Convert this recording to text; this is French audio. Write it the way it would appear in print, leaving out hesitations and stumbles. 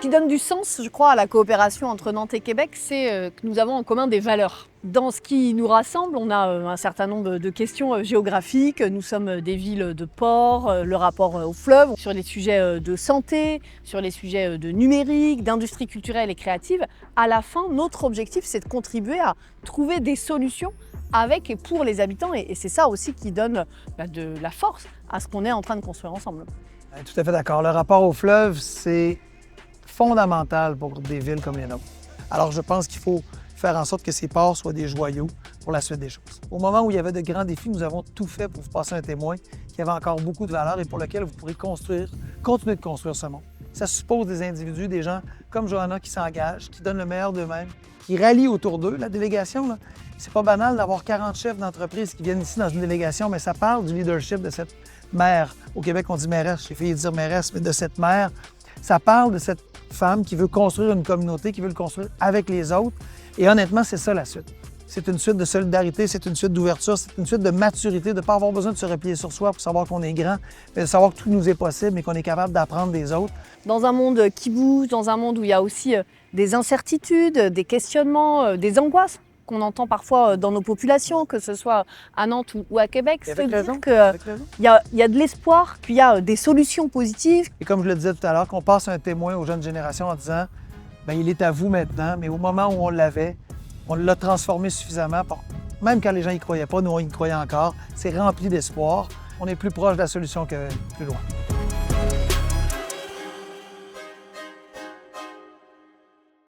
qui donne du sens, je crois, à la coopération entre Nantes et Québec, c'est que nous avons en commun des valeurs. Dans ce qui nous rassemble, on a un certain nombre de questions géographiques. Nous sommes des villes de port, le rapport au fleuve, sur les sujets de santé, sur les sujets de numérique, d'industrie culturelle et créative. À la fin, notre objectif, c'est de contribuer à trouver des solutions avec et pour les habitants. Et c'est ça aussi qui donne de la force à ce qu'on est en train de construire ensemble. Tout à fait d'accord. Le rapport au fleuve, c'est fondamental pour des villes comme les nôtres. Alors, je pense qu'il faut faire en sorte que ces ports soient des joyaux pour la suite des choses. Au moment où il y avait de grands défis, nous avons tout fait pour vous passer un témoin qui avait encore beaucoup de valeur et pour lequel vous pourrez continuer de construire ce monde. Ça suppose des individus, des gens comme Johanna qui s'engagent, qui donnent le meilleur d'eux-mêmes, qui rallient autour d'eux. La délégation, c'est pas banal d'avoir 40 chefs d'entreprise qui viennent ici dans une délégation, mais ça parle du leadership de cette mère. Au Québec, on dit mairesse, j'ai failli dire mairesse, mais de cette mère. Ça parle de cette femme qui veut construire une communauté, qui veut le construire avec les autres. Et honnêtement, c'est ça la suite. C'est une suite de solidarité, c'est une suite d'ouverture, c'est une suite de maturité, de ne pas avoir besoin de se replier sur soi pour savoir qu'on est grand, mais de savoir que tout nous est possible et qu'on est capable d'apprendre des autres. Dans un monde qui bouge, dans un monde où il y a aussi des incertitudes, des questionnements, des angoisses qu'on entend parfois dans nos populations, que ce soit à Nantes ou à Québec, c'est de dire qu'il y a de l'espoir, qu'il y a des solutions positives. Et comme je le disais tout à l'heure, qu'on passe un témoin aux jeunes générations en disant « il est à vous maintenant », mais au moment où on l'avait, on l'a transformé suffisamment, même quand les gens n'y croyaient pas, nous on y croyait encore, c'est rempli d'espoir. On est plus proche de la solution que plus loin.